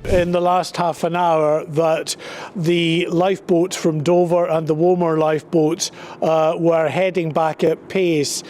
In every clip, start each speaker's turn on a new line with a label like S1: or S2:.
S1: in the last half an hour that the lifeboats from Dover and the Womer lifeboats were heading back at pace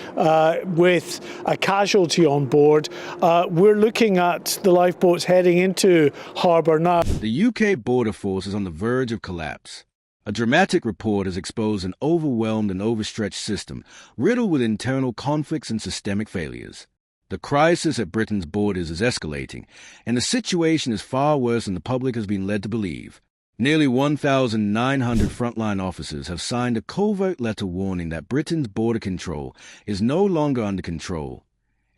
S1: with a casualty on board. We're looking at the lifeboats heading into harbour now.
S2: The UK border force is on the verge of collapse. A dramatic report has exposed an overwhelmed and overstretched system, riddled with internal conflicts and systemic failures. The crisis at Britain's borders is escalating, and the situation is far worse than the public has been led to believe. Nearly 1,900 frontline officers have signed a covert letter warning that Britain's border control is no longer under control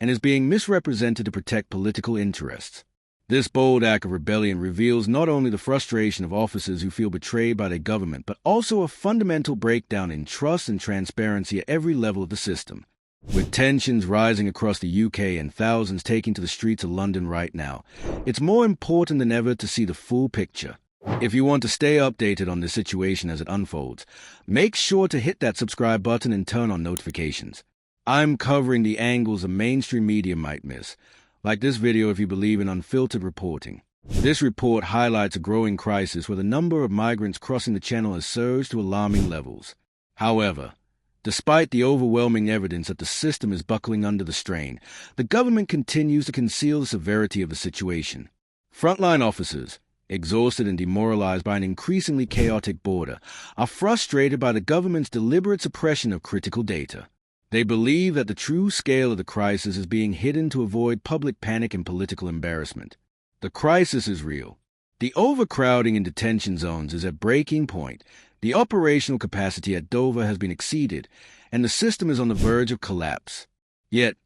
S2: and is being misrepresented to protect political interests. This bold act of rebellion reveals not only the frustration of officers who feel betrayed by their government, but also a fundamental breakdown in trust and transparency at every level of the system. With tensions rising across the UK and thousands taking to the streets of London right now, it's more important than ever to see the full picture. If you want to stay updated on the situation as it unfolds, make sure to hit that subscribe button and turn on notifications. I'm covering the angles the mainstream media might miss. Like this video if you believe in unfiltered reporting. This report highlights a growing crisis where the number of migrants crossing the channel has surged to alarming levels. However, despite the overwhelming evidence that the system is buckling under the strain, the government continues to conceal the severity of the situation. Frontline officers, exhausted and demoralized by an increasingly chaotic border, are frustrated by the government's deliberate suppression of critical data. They believe that the true scale of the crisis is being hidden to avoid public panic and political embarrassment. The crisis is real. The overcrowding in detention zones is at breaking point. The operational capacity at Dover has been exceeded, and the system is on the verge of collapse. Yet,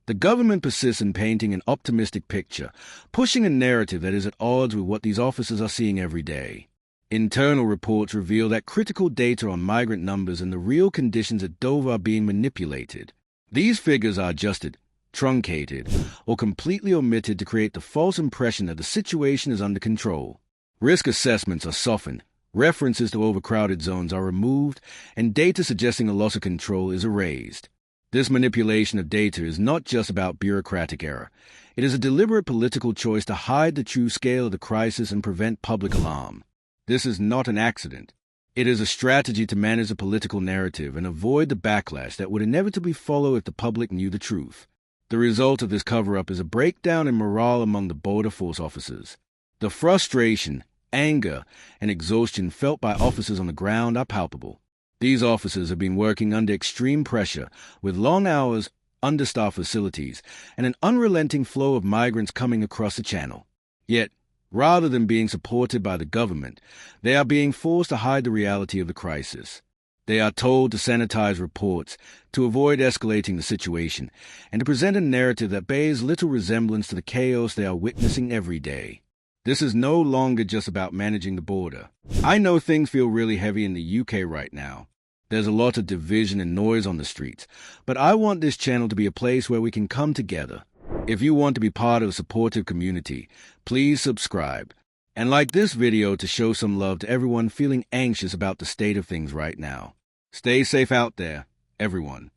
S2: the government persists in painting an optimistic picture, pushing a narrative that is at odds with what these officers are seeing every day. Internal reports reveal that critical data on migrant numbers and the real conditions at Dover are being manipulated. These figures are adjusted, truncated, or completely omitted to create the false impression that the situation is under control. Risk assessments are softened, references to overcrowded zones are removed, and data suggesting a loss of control is erased. This manipulation of data is not just about bureaucratic error. It is a deliberate political choice to hide the true scale of the crisis and prevent public alarm. This is not an accident. It is a strategy to manage the political narrative and avoid the backlash that would inevitably follow if the public knew the truth. The result of this cover-up is a breakdown in morale among the border force officers. The frustration, anger, and exhaustion felt by officers on the ground are palpable. These officers have been working under extreme pressure, with long hours, understaffed facilities, and an unrelenting flow of migrants coming across the channel. Yet, rather than being supported by the government, they are being forced to hide the reality of the crisis. They are told to sanitize reports, to avoid escalating the situation, and to present a narrative that bears little resemblance to the chaos they are witnessing every day. This is no longer just about managing the border. I know things feel really heavy in the UK right now. There's a lot of division and noise on the streets, but I want this channel to be a place where we can come together. If you want to be part of a supportive community, please subscribe and like this video to show some love to everyone feeling anxious about the state of things right now. Stay safe out there, everyone.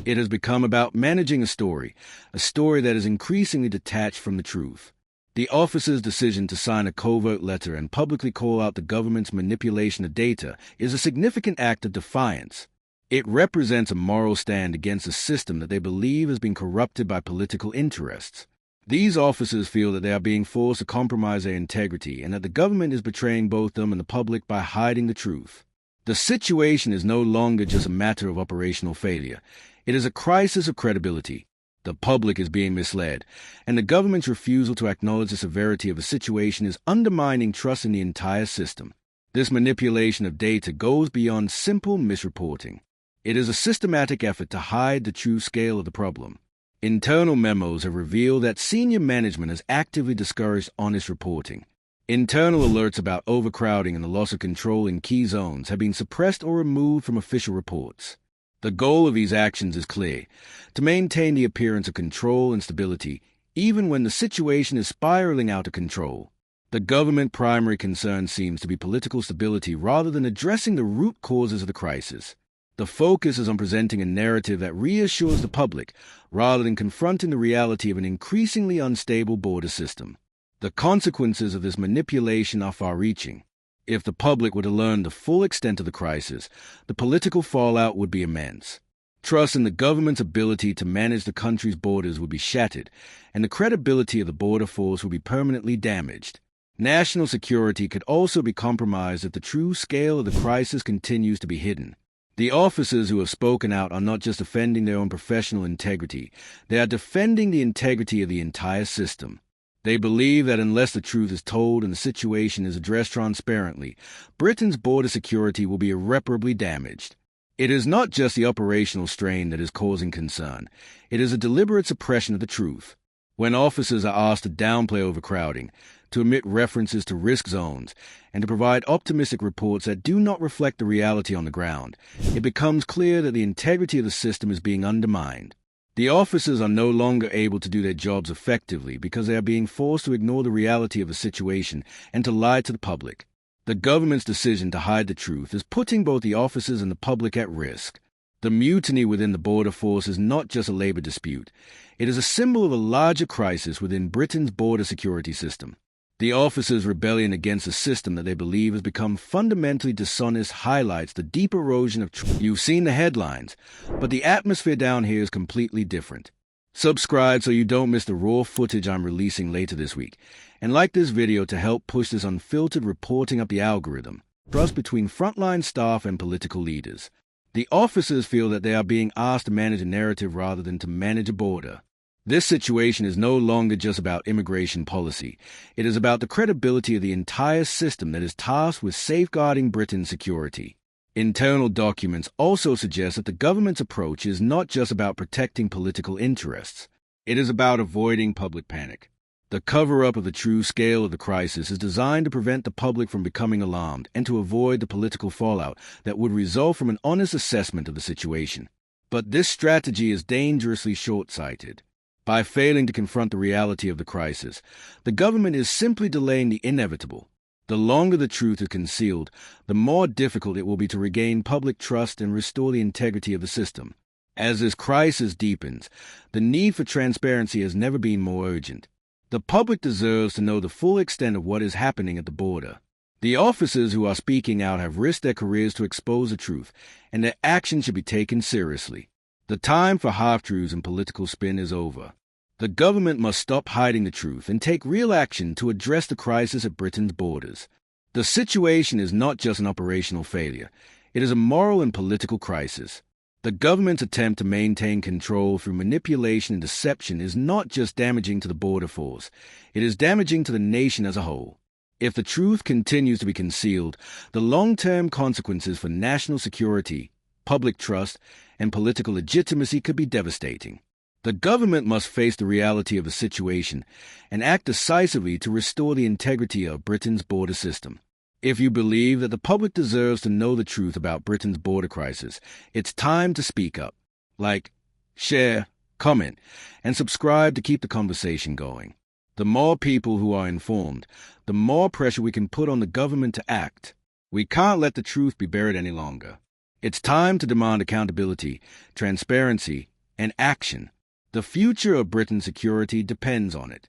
S2: It has become about managing a story that is increasingly detached from the truth. The officer's decision to sign a covert letter and publicly call out the government's manipulation of data is a significant act of defiance. It represents a moral stand against a system that they believe has been corrupted by political interests. These officers feel that they are being forced to compromise their integrity and that the government is betraying both them and the public by hiding the truth. The situation is no longer just a matter of operational failure. It is a crisis of credibility. The public is being misled, and the government's refusal to acknowledge the severity of the situation is undermining trust in the entire system. This manipulation of data goes beyond simple misreporting. It is a systematic effort to hide the true scale of the problem. Internal memos have revealed that senior management has actively discouraged honest reporting. Internal alerts about overcrowding and the loss of control in key zones have been suppressed or removed from official reports. The goal of these actions is clear: to maintain the appearance of control and stability, even when the situation is spiraling out of control. The government's primary concern seems to be political stability rather than addressing the root causes of the crisis. The focus is on presenting a narrative that reassures the public, rather than confronting the reality of an increasingly unstable border system. The consequences of this manipulation are far-reaching. If the public were to learn the full extent of the crisis, the political fallout would be immense. Trust in the government's ability to manage the country's borders would be shattered, and the credibility of the border force would be permanently damaged. National security could also be compromised if the true scale of the crisis continues to be hidden. The officers who have spoken out are not just defending their own professional integrity, they are defending the integrity of the entire system. They believe that unless the truth is told and the situation is addressed transparently, Britain's border security will be irreparably damaged. It is not just the operational strain that is causing concern. It is a deliberate suppression of the truth. When officers are asked to downplay overcrowding, to omit references to risk zones, and to provide optimistic reports that do not reflect the reality on the ground, it becomes clear that the integrity of the system is being undermined. The officers are no longer able to do their jobs effectively because they are being forced to ignore the reality of the situation and to lie to the public. The government's decision to hide the truth is putting both the officers and the public at risk. The mutiny within the border force is not just a labor dispute. It is a symbol of a larger crisis within Britain's border security system. The officers' rebellion against a system that they believe has become fundamentally dishonest highlights the deep erosion of truth. You've seen the headlines, but the atmosphere down here is completely different. Subscribe so you don't miss the raw footage I'm releasing later this week, and like this video to help push this unfiltered reporting up the algorithm. Trust between frontline staff and political leaders. The officers feel that they are being asked to manage a narrative rather than to manage a border. This situation is no longer just about immigration policy. It is about the credibility of the entire system that is tasked with safeguarding Britain's security. Internal documents also suggest that the government's approach is not just about protecting political interests. It is about avoiding public panic. The cover-up of the true scale of the crisis is designed to prevent the public from becoming alarmed and to avoid the political fallout that would result from an honest assessment of the situation. But this strategy is dangerously short-sighted. By failing to confront the reality of the crisis, the government is simply delaying the inevitable. The longer the truth is concealed, the more difficult it will be to regain public trust and restore the integrity of the system. As this crisis deepens, the need for transparency has never been more urgent. The public deserves to know the full extent of what is happening at the border. The officers who are speaking out have risked their careers to expose the truth, and their actions should be taken seriously. The time for half-truths and political spin is over. The government must stop hiding the truth and take real action to address the crisis at Britain's borders. The situation is not just an operational failure. It is a moral and political crisis. The government's attempt to maintain control through manipulation and deception is not just damaging to the border force. It is damaging to the nation as a whole. If the truth continues to be concealed, the long-term consequences for national security, public trust, and political legitimacy could be devastating. The government must face the reality of the situation and act decisively to restore the integrity of Britain's border system. If you believe that the public deserves to know the truth about Britain's border crisis, it's time to speak up. Like, share, comment, and subscribe to keep the conversation going. The more people who are informed, the more pressure we can put on the government to act. We can't let the truth be buried any longer. It's time to demand accountability, transparency, and action. The future of Britain's security depends on it.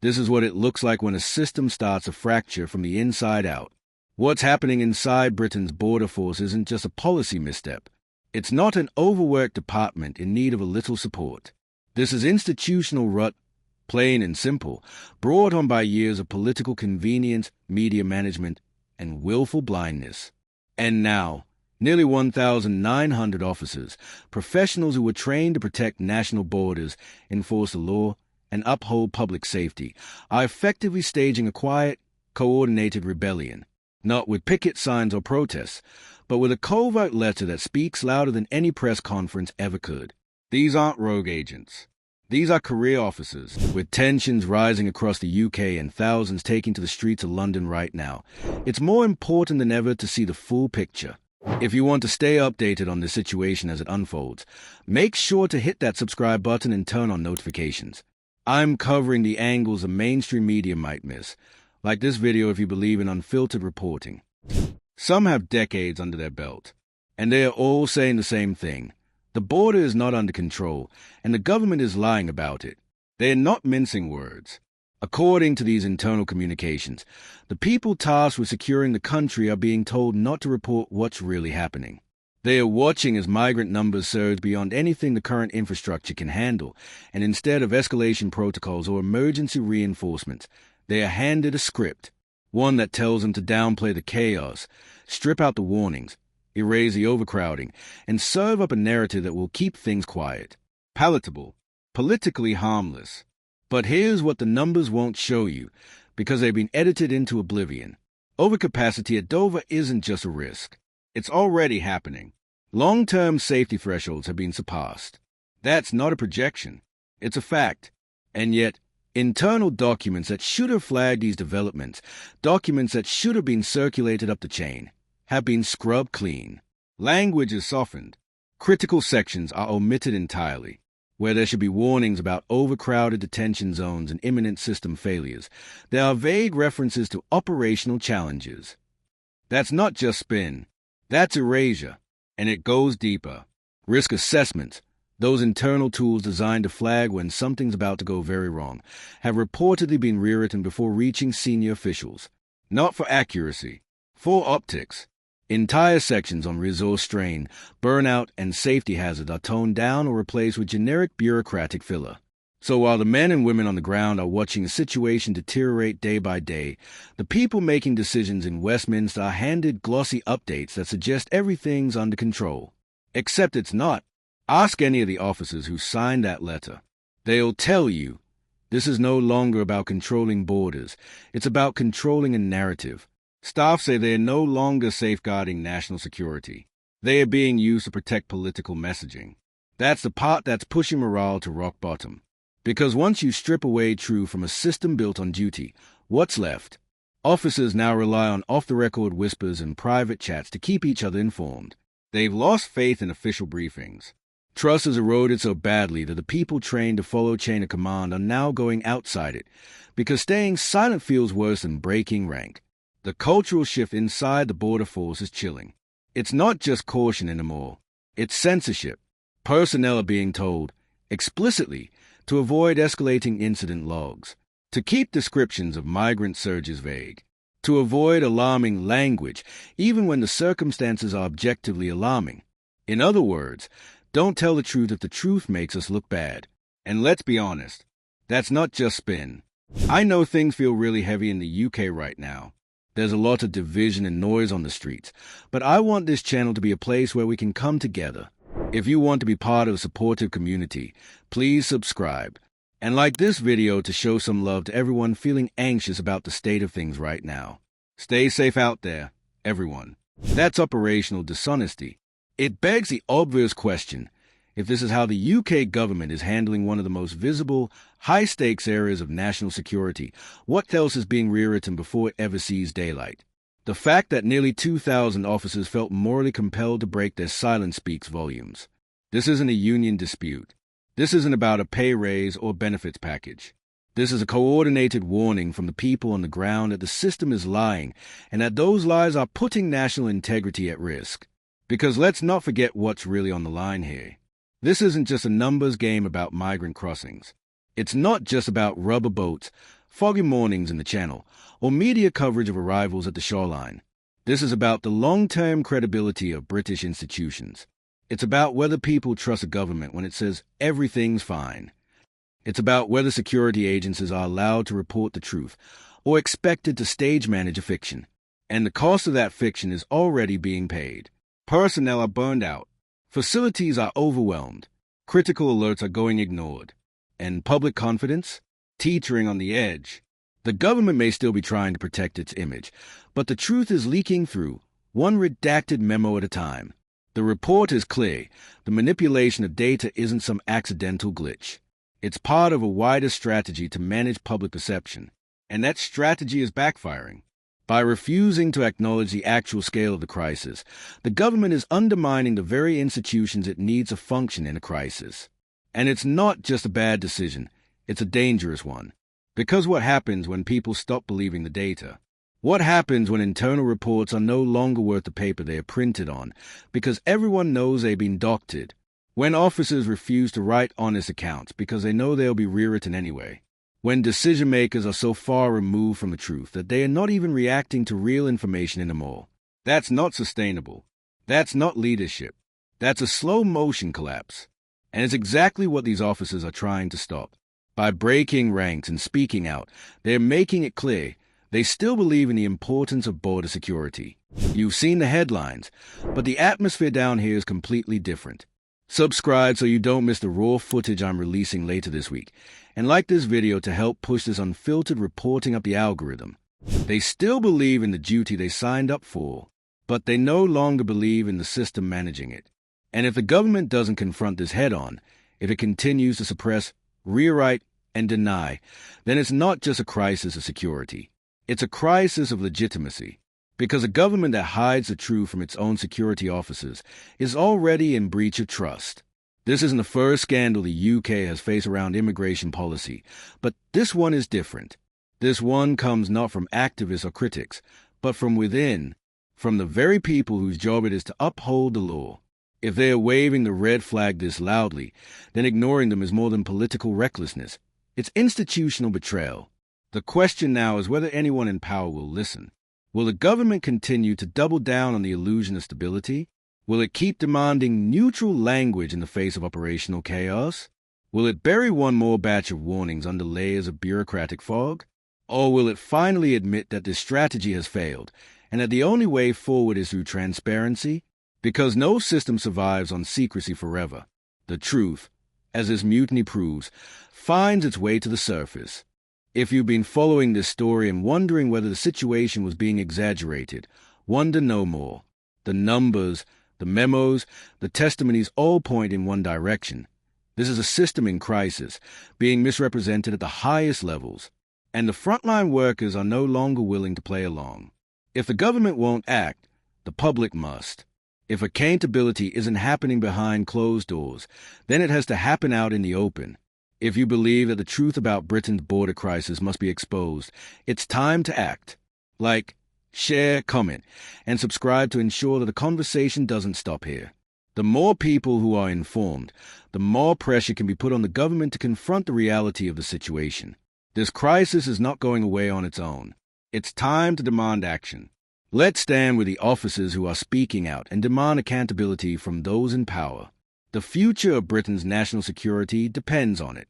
S2: This is what it looks like when a system starts to fracture from the inside out. What's happening inside Britain's border force isn't just a policy misstep. It's not an overworked department in need of a little support. This is institutional rut, plain and simple, brought on by years of political convenience, media management, and willful blindness. And now, nearly 1,900 officers, professionals who were trained to protect national borders, enforce the law, and uphold public safety, are effectively staging a quiet, coordinated rebellion. Not with picket signs or protests, but with a covert letter that speaks louder than any press conference ever could. These aren't rogue agents. These are career officers, with tensions rising across the UK and thousands taking to the streets of London right now. It's more important than ever to see the full picture. If you want to stay updated on the situation as it unfolds, make sure to hit that subscribe button and turn on notifications. I'm covering the angles the mainstream media might miss. Like this video if you believe in unfiltered reporting. Some have decades under their belt, and they are all saying the same thing. The border is not under control, and the government is lying about it. They are not mincing words. According to these internal communications, the people tasked with securing the country are being told not to report what's really happening. They are watching as migrant numbers surge beyond anything the current infrastructure can handle, and instead of escalation protocols or emergency reinforcements, they are handed a script, one that tells them to downplay the chaos, strip out the warnings, erase the overcrowding, and serve up a narrative that will keep things quiet, palatable, politically harmless. But here's what the numbers won't show you, because they've been edited into oblivion. Overcapacity at Dover isn't just a risk. It's already happening. Long-term safety thresholds have been surpassed. That's not a projection. It's a fact. And yet, internal documents that should have flagged these developments, documents that should have been circulated up the chain, have been scrubbed clean. Language is softened. Critical sections are omitted entirely. Where there should be warnings about overcrowded detention zones and imminent system failures, there are vague references to operational challenges. That's not just spin. That's erasure, and it goes deeper. Risk assessments, those internal tools designed to flag when something's about to go very wrong, have reportedly been rewritten before reaching senior officials. Not for accuracy, for optics. Entire sections on resource strain, burnout, and safety hazard are toned down or replaced with generic bureaucratic filler. So while the men and women on the ground are watching the situation deteriorate day by day, the people making decisions in Westminster are handed glossy updates that suggest everything's under control. Except it's not. Ask any of the officers who signed that letter. They'll tell you, this is no longer about controlling borders. It's about controlling a narrative. Staff say they are no longer safeguarding national security. They are being used to protect political messaging. That's the part that's pushing morale to rock bottom. Because once you strip away truth from a system built on duty, what's left? Officers now rely on off-the-record whispers and private chats to keep each other informed. They've lost faith in official briefings. Trust has eroded so badly that the people trained to follow chain of command are now going outside it, because staying silent feels worse than breaking rank. The cultural shift inside the border force is chilling. It's not just caution anymore. It's censorship. Personnel are being told, explicitly, to avoid escalating incident logs, to keep descriptions of migrant surges vague, to avoid alarming language, even when the circumstances are objectively alarming. In other words, don't tell the truth if the truth makes us look bad. And let's be honest, that's not just spin. I know things feel really heavy in the UK right now. There's a lot of division and noise on the streets, but I want this channel to be a place where we can come together. If you want to be part of a supportive community, please subscribe and like this video to show some love to everyone feeling anxious about the state of things right now. Stay safe out there, everyone. That's operational dishonesty. It begs the obvious question, if this is how the UK government is handling one of the most visible, high-stakes areas of national security, what else is being rewritten before it ever sees daylight? The fact that nearly 2,000 officers felt morally compelled to break their silence speaks volumes. This isn't a union dispute. This isn't about a pay raise or benefits package. This is a coordinated warning from the people on the ground that the system is lying and that those lies are putting national integrity at risk. Because let's not forget what's really on the line here. This isn't just a numbers game about migrant crossings. It's not just about rubber boats, foggy mornings in the Channel, or media coverage of arrivals at the shoreline. This is about the long-term credibility of British institutions. It's about whether people trust a government when it says everything's fine. It's about whether security agencies are allowed to report the truth or expected to stage manage a fiction. And the cost of that fiction is already being paid. Personnel are burned out. Facilities are overwhelmed. Critical alerts are going ignored. And public confidence? Teetering on the edge. The government may still be trying to protect its image, but the truth is leaking through, one redacted memo at a time. The report is clear. The manipulation of data isn't some accidental glitch. It's part of a wider strategy to manage public perception. And that strategy is backfiring. By refusing to acknowledge the actual scale of the crisis, the government is undermining the very institutions it needs to function in a crisis. And it's not just a bad decision. It's a dangerous one. Because what happens when people stop believing the data? What happens when internal reports are no longer worth the paper they are printed on, because everyone knows they've been doctored? When officers refuse to write honest accounts because they know they'll be rewritten anyway? when decision makers are so far removed from the truth that they are not even reacting to real information anymore. That's not sustainable. That's not leadership. That's a slow motion collapse. And it's exactly what these officers are trying to stop. By breaking ranks and speaking out, they're making it clear they still believe in the importance of border security. You've seen the headlines, but the atmosphere down here is completely different. Subscribe so you don't miss the raw footage I'm releasing later this week, and like this video to help push this unfiltered reporting up the algorithm. They still believe in the duty they signed up for, but they no longer believe in the system managing it. And if the government doesn't confront this head-on, if it continues to suppress, rewrite, and deny, then it's not just a crisis of security. It's a crisis of legitimacy, because a government that hides the truth from its own security officers is already in breach of trust. This isn't the first scandal the UK has faced around immigration policy, but this one is different. This one comes not from activists or critics, but from within, from the very people whose job it is to uphold the law. If they are waving the red flag this loudly, then ignoring them is more than political recklessness. It's institutional betrayal. The question now is whether anyone in power will listen. Will the government continue to double down on the illusion of stability? Will it keep demanding neutral language in the face of operational chaos? Will it bury one more batch of warnings under layers of bureaucratic fog? Or will it finally admit that this strategy has failed, and that the only way forward is through transparency? Because no system survives on secrecy forever. The truth, as this mutiny proves, finds its way to the surface. If you've been following this story and wondering whether the situation was being exaggerated, wonder no more. The numbers, the memos, the testimonies all point in one direction. This is a system in crisis, being misrepresented at the highest levels, and the frontline workers are no longer willing to play along. If the government won't act, the public must. If accountability isn't happening behind closed doors, then it has to happen out in the open. If you believe that the truth about Britain's border crisis must be exposed, it's time to act. Like, share, comment, and subscribe to ensure that the conversation doesn't stop here. The more people who are informed, the more pressure can be put on the government to confront the reality of the situation. This crisis is not going away on its own. It's time to demand action. Let's stand with the officers who are speaking out and demand accountability from those in power. The future of Britain's national security depends on it.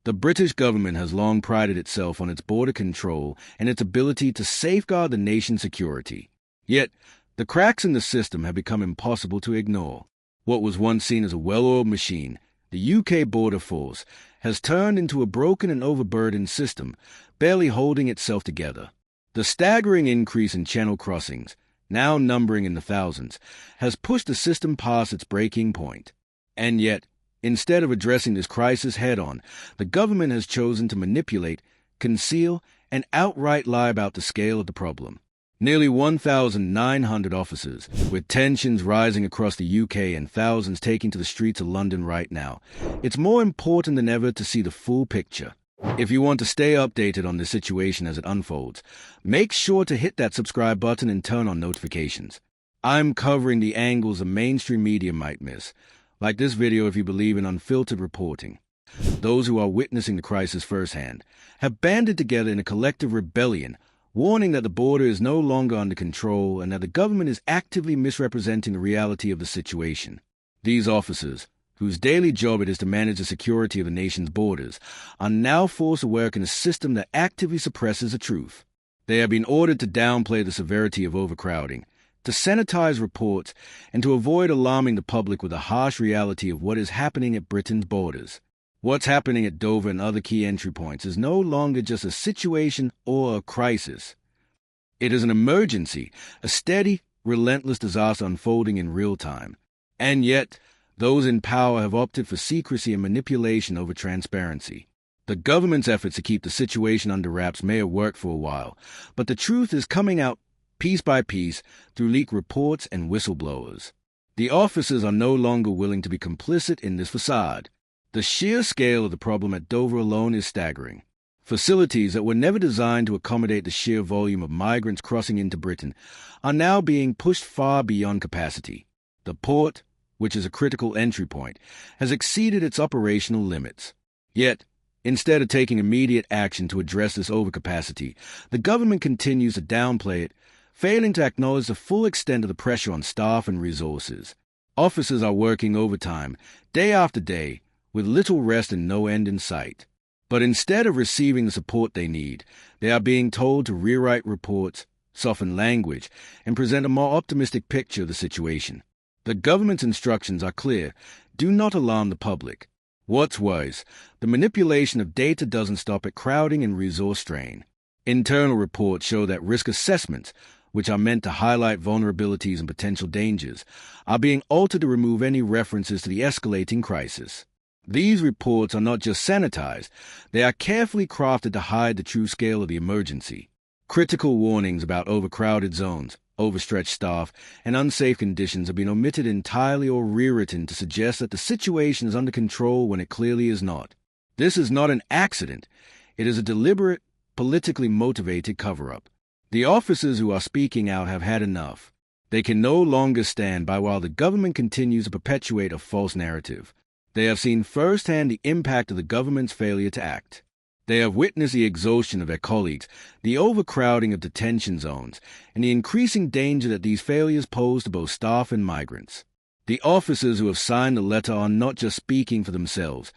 S2: The British government has long prided itself on its border control and its ability to safeguard the nation's security. Yet, the cracks in the system have become impossible to ignore. What was once seen as a well-oiled machine, the UK Border Force, has turned into a broken and overburdened system, barely holding itself together. The staggering increase in channel crossings, now numbering in the thousands, has pushed the system past its breaking point. And yet, instead of addressing this crisis head-on, the government has chosen to manipulate, conceal, and outright lie about the scale of the problem. Nearly 1,900 officers, with tensions rising across the UK and thousands taking to the streets of London right now. It's more important than ever to see the full picture. If you want to stay updated on the situation as it unfolds, make sure to hit that subscribe button and turn on notifications. I'm covering the angles the mainstream media might miss. Like this video if you believe in unfiltered reporting. Those who are witnessing the crisis firsthand have banded together in a collective rebellion, warning that the border is no longer under control and that the government is actively misrepresenting the reality of the situation. These officers, whose daily job it is to manage the security of the nation's borders, are now forced to work in a system that actively suppresses the truth. They have been ordered to downplay the severity of overcrowding, to sanitize reports, and to avoid alarming the public with the harsh reality of what is happening at Britain's borders. What's happening at Dover and other key entry points is no longer just a situation or a crisis. It is an emergency, a steady, relentless disaster unfolding in real time. And yet, those in power have opted for secrecy and manipulation over transparency. The government's efforts to keep the situation under wraps may have worked for a while, but the truth is coming out piece by piece, through leaked reports and whistleblowers. The officers are no longer willing to be complicit in this facade. The sheer scale of the problem at Dover alone is staggering. Facilities that were never designed to accommodate the sheer volume of migrants crossing into Britain are now being pushed far beyond capacity. The port, which is a critical entry point, has exceeded its operational limits. Yet, Instead of taking immediate action to address this overcapacity, the government continues to downplay it, failing to acknowledge the full extent of the pressure on staff and resources. Officers are working overtime, day after day, with little rest and no end in sight. But instead of receiving the support they need, they are being told to rewrite reports, soften language, and present a more optimistic picture of the situation. The government's instructions are clear: do not alarm the public. What's worse, the manipulation of data doesn't stop at crowding and resource strain. Internal reports show that risk assessments, which are meant to highlight vulnerabilities and potential dangers, are being altered to remove any references to the escalating crisis. These reports are not just sanitized, they are carefully crafted to hide the true scale of the emergency. Critical warnings about overcrowded zones, overstretched staff, and unsafe conditions have been omitted entirely or rewritten to suggest that the situation is under control when it clearly is not. This is not an accident. It is a deliberate, politically motivated cover-up. The officers who are speaking out have had enough. They can no longer stand by while the government continues to perpetuate a false narrative. They have seen firsthand the impact of the government's failure to act. They have witnessed the exhaustion of their colleagues, the overcrowding of detention zones, and the increasing danger that these failures pose to both staff and migrants. The officers who have signed the letter are not just speaking for themselves.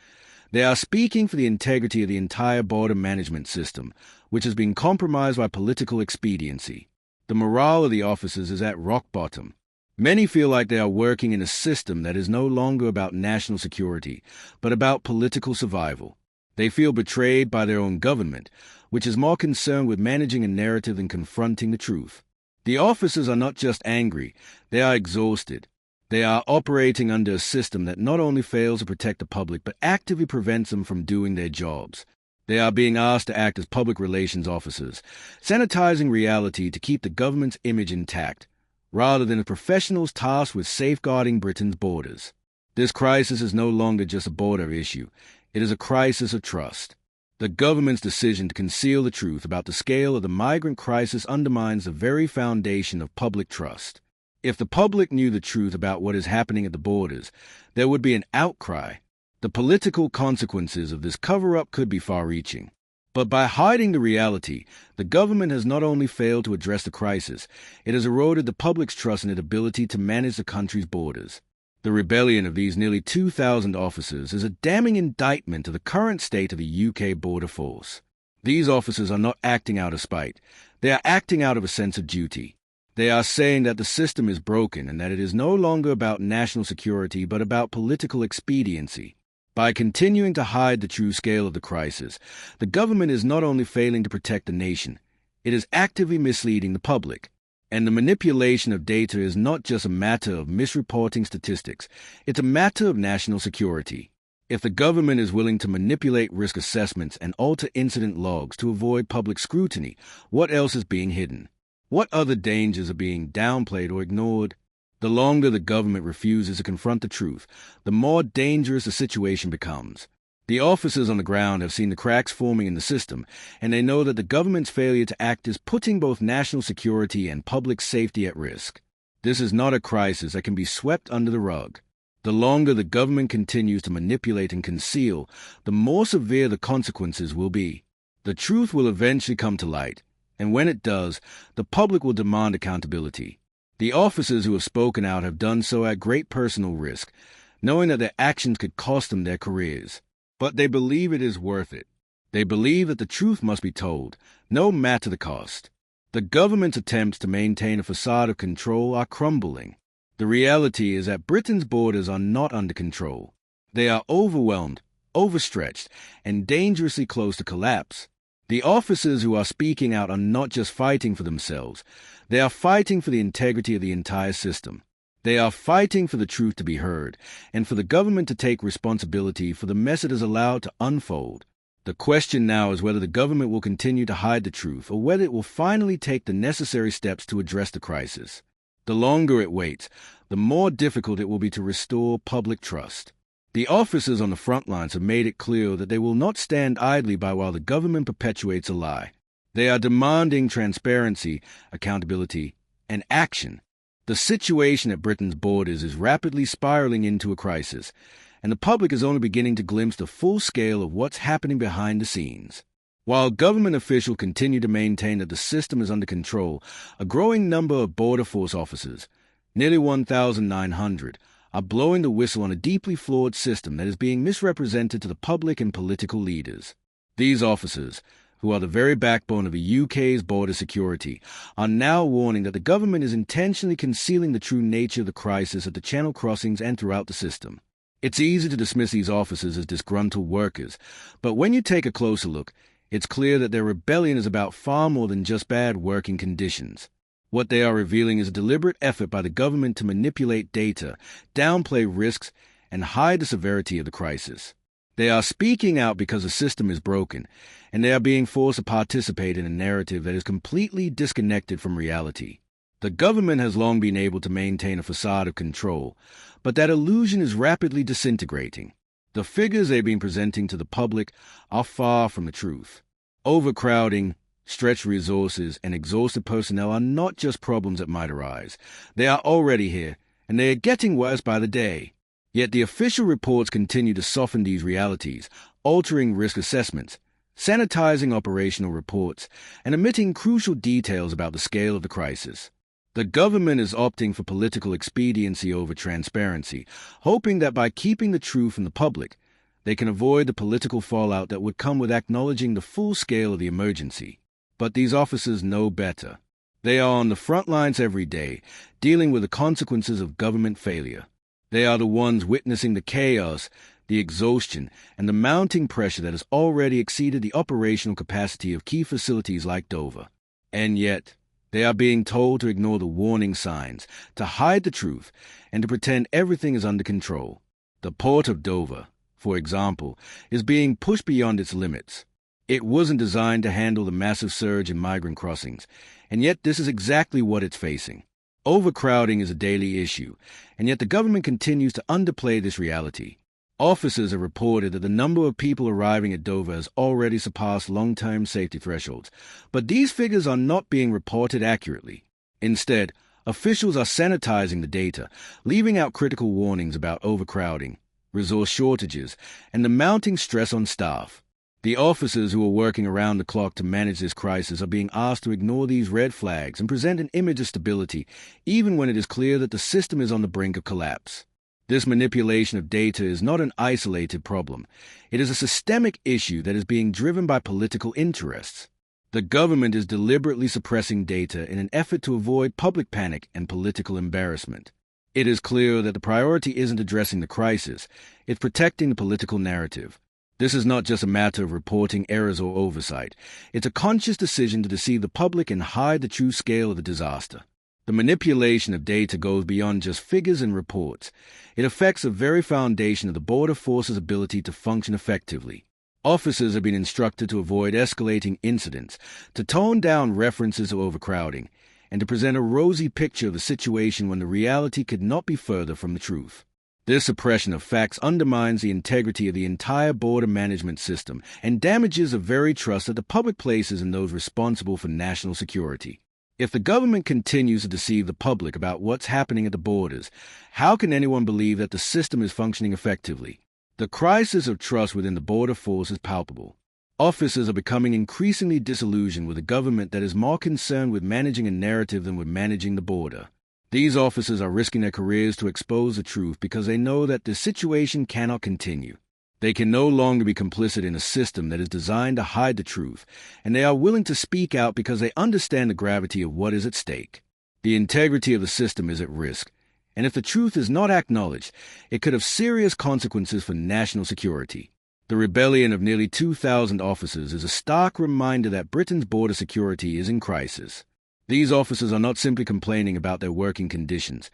S2: They are speaking for the integrity of the entire border management system, which has been compromised by political expediency. The morale of the officers is at rock bottom. Many feel like they are working in a system that is no longer about national security, but about political survival. They feel betrayed by their own government, which is more concerned with managing a narrative than confronting the truth. The officers are not just angry, they are exhausted. They are operating under a system that not only fails to protect the public, but actively prevents them from doing their jobs. They are being asked to act as public relations officers, sanitizing reality to keep the government's image intact, rather than as professionals tasked with safeguarding Britain's borders. This crisis is no longer just a border issue. It is a crisis of trust. The government's decision to conceal the truth about the scale of the migrant crisis undermines the very foundation of public trust. If the public knew the truth about what is happening at the borders, there would be an outcry. The political consequences of this cover-up could be far-reaching. But by hiding the reality, the government has not only failed to address the crisis, it has eroded the public's trust in its ability to manage the country's borders. The rebellion of these nearly 2,000 officers is a damning indictment of the current state of the UK border force. These officers are not acting out of spite. They are acting out of a sense of duty. They are saying that the system is broken and that it is no longer about national security but about political expediency. By continuing to hide the true scale of the crisis, the government is not only failing to protect the nation, it is actively misleading the public. And the manipulation of data is not just a matter of misreporting statistics, it's a matter of national security. If the government is willing to manipulate risk assessments and alter incident logs to avoid public scrutiny, what else is being hidden? What other dangers are being downplayed or ignored? The longer the government refuses to confront the truth, the more dangerous the situation becomes. The officers on the ground have seen the cracks forming in the system, and they know that the government's failure to act is putting both national security and public safety at risk. This is not a crisis that can be swept under the rug. The longer the government continues to manipulate and conceal, the more severe the consequences will be. The truth will eventually come to light, and when it does, the public will demand accountability. The officers who have spoken out have done so at great personal risk, knowing that their actions could cost them their careers. But they believe it is worth it. They believe that the truth must be told, no matter the cost. The government's attempts to maintain a facade of control are crumbling. The reality is that Britain's borders are not under control. They are overwhelmed, overstretched, and dangerously close to collapse. The officers who are speaking out are not just fighting for themselves. They are fighting for the integrity of the entire system. They are fighting for the truth to be heard, and for the government to take responsibility for the mess it has allowed to unfold. The question now is whether the government will continue to hide the truth, or whether it will finally take the necessary steps to address the crisis. The longer it waits, the more difficult it will be to restore public trust. The officers on the front lines have made it clear that they will not stand idly by while the government perpetuates a lie. They are demanding transparency, accountability, and action. The situation at Britain's borders is rapidly spiraling into a crisis, and the public is only beginning to glimpse the full scale of what's happening behind the scenes. While government officials continue to maintain that the system is under control, a growing number of Border Force officers, nearly 1,900, are blowing the whistle on a deeply flawed system that is being misrepresented to the public and political leaders. These officers, who are the very backbone of the UK's border security, are now warning that the government is intentionally concealing the true nature of the crisis at the Channel crossings and throughout the system. It's easy to dismiss these officers as disgruntled workers, but when you take a closer look, it's clear that their rebellion is about far more than just bad working conditions. What they are revealing is a deliberate effort by the government to manipulate data, downplay risks, and hide the severity of the crisis. They are speaking out because the system is broken, and they are being forced to participate in a narrative that is completely disconnected from reality. The government has long been able to maintain a facade of control, but that illusion is rapidly disintegrating. The figures they've been presenting to the public are far from the truth. Overcrowding, stretched resources, and exhausted personnel are not just problems that might arise. They are already here, and they are getting worse by the day. Yet the official reports continue to soften these realities, altering risk assessments, sanitizing operational reports, and omitting crucial details about the scale of the crisis. The government is opting for political expediency over transparency, hoping that by keeping the truth from the public, they can avoid the political fallout that would come with acknowledging the full scale of the emergency. But these officers know better. They are on the front lines every day, dealing with the consequences of government failure. They are the ones witnessing the chaos, the exhaustion, and the mounting pressure that has already exceeded the operational capacity of key facilities like Dover. And yet, they are being told to ignore the warning signs, to hide the truth, and to pretend everything is under control. The port of Dover, for example, is being pushed beyond its limits. It wasn't designed to handle the massive surge in migrant crossings, and yet this is exactly what it's facing. Overcrowding is a daily issue, and yet the government continues to underplay this reality. Officers have reported that the number of people arriving at Dover has already surpassed long-term safety thresholds, but these figures are not being reported accurately. Instead, officials are sanitizing the data, leaving out critical warnings about overcrowding, resource shortages, and the mounting stress on staff. The officers who are working around the clock to manage this crisis are being asked to ignore these red flags and present an image of stability, even when it is clear that the system is on the brink of collapse. This manipulation of data is not an isolated problem. It is a systemic issue that is being driven by political interests. The government is deliberately suppressing data in an effort to avoid public panic and political embarrassment. It is clear that the priority isn't addressing the crisis, it's protecting the political narrative. This is not just a matter of reporting errors or oversight. It's a conscious decision to deceive the public and hide the true scale of the disaster. The manipulation of data goes beyond just figures and reports. It affects the very foundation of the Border Force's ability to function effectively. Officers have been instructed to avoid escalating incidents, to tone down references to overcrowding, and to present a rosy picture of the situation when the reality could not be further from the truth. This suppression of facts undermines the integrity of the entire border management system and damages the very trust that the public places in those responsible for national security. If the government continues to deceive the public about what's happening at the borders, how can anyone believe that the system is functioning effectively? The crisis of trust within the Border Force is palpable. Officers are becoming increasingly disillusioned with a government that is more concerned with managing a narrative than with managing the border. These officers are risking their careers to expose the truth because they know that the situation cannot continue. They can no longer be complicit in a system that is designed to hide the truth, and they are willing to speak out because they understand the gravity of what is at stake. The integrity of the system is at risk, and if the truth is not acknowledged, it could have serious consequences for national security. The rebellion of nearly 2,000 officers is a stark reminder that Britain's border security is in crisis. These officers are not simply complaining about their working conditions.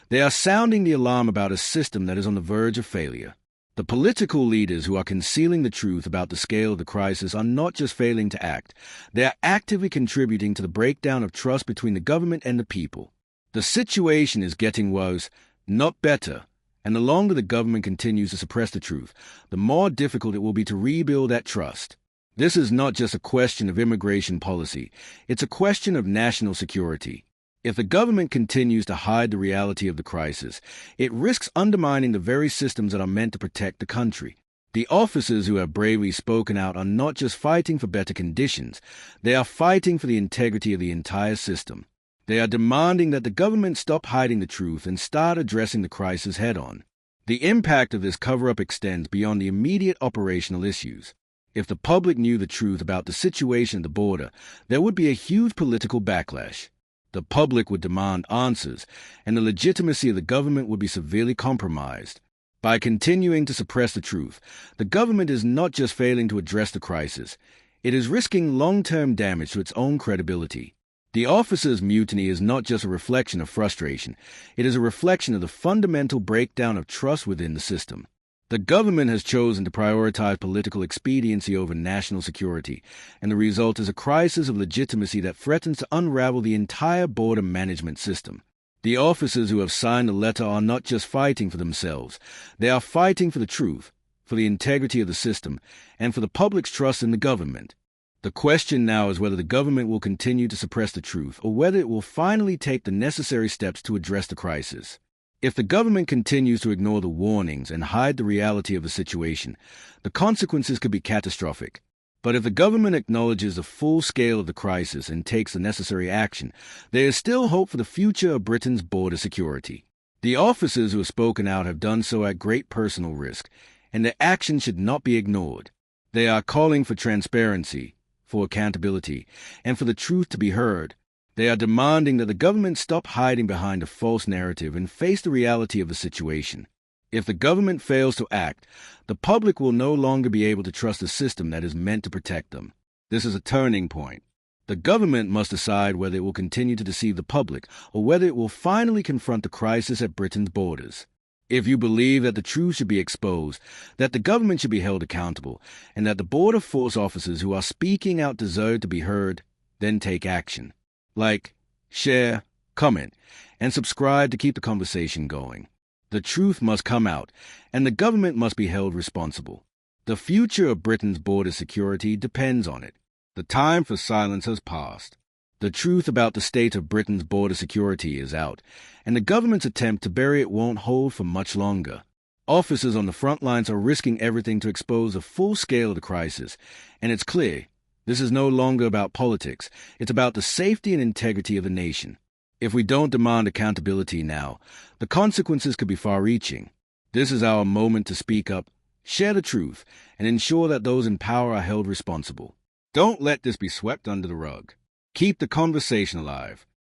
S2: They are sounding the alarm about a system that is on the verge of failure. The political leaders who are concealing the truth about the scale of the crisis are not just failing to act. They are actively contributing to the breakdown of trust between the government and the people. The situation is getting worse, not better, and the longer the government continues to suppress the truth, the more difficult it will be to rebuild that trust. This is not just a question of immigration policy. It's a question of national security. If the government continues to hide the reality of the crisis, it risks undermining the very systems that are meant to protect the country. The officers who have bravely spoken out are not just fighting for better conditions, they are fighting for the integrity of the entire system. They are demanding that the government stop hiding the truth and start addressing the crisis head-on. The impact of this cover-up extends beyond the immediate operational issues. If the public knew the truth about the situation at the border, there would be a huge political backlash. The public would demand answers, and the legitimacy of the government would be severely compromised. By continuing to suppress the truth, the government is not just failing to address the crisis, it is risking long-term damage to its own credibility. The officers' mutiny is not just a reflection of frustration, it is a reflection of the fundamental breakdown of trust within the system. The government has chosen to prioritize political expediency over national security, and the result is a crisis of legitimacy that threatens to unravel the entire border management system. The officers who have signed the letter are not just fighting for themselves, they are fighting for the truth, for the integrity of the system, and for the public's trust in the government. The question now is whether the government will continue to suppress the truth or whether it will finally take the necessary steps to address the crisis. If the government continues to ignore the warnings and hide the reality of the situation, the consequences could be catastrophic. But if the government acknowledges the full scale of the crisis and takes the necessary action, there is still hope for the future of Britain's border security. The officers who have spoken out have done so at great personal risk, and their actions should not be ignored. They are calling for transparency, for accountability, and for the truth to be heard. They are demanding that the government stop hiding behind a false narrative and face the reality of the situation. If the government fails to act, the public will no longer be able to trust a system that is meant to protect them. This is a turning point. The government must decide whether it will continue to deceive the public or whether it will finally confront the crisis at Britain's borders. If you believe that the truth should be exposed, that the government should be held accountable, and that the border force officers who are speaking out deserve to be heard, then take action. Like, share, comment, and subscribe to keep the conversation going. The truth must come out, and the government must be held responsible. The future of Britain's border security depends on it. The time for silence has passed. The truth about the state of Britain's border security is out, and the government's attempt to bury it won't hold for much longer. Officers on the front lines are risking everything to expose the full scale of the crisis, and it's clear this is no longer about politics. It's about the safety and integrity of the nation. If we don't demand accountability now, the consequences could be far-reaching. This is our moment to speak up, share the truth, and ensure that those in power are held responsible. Don't let this be swept under the rug. Keep the conversation alive.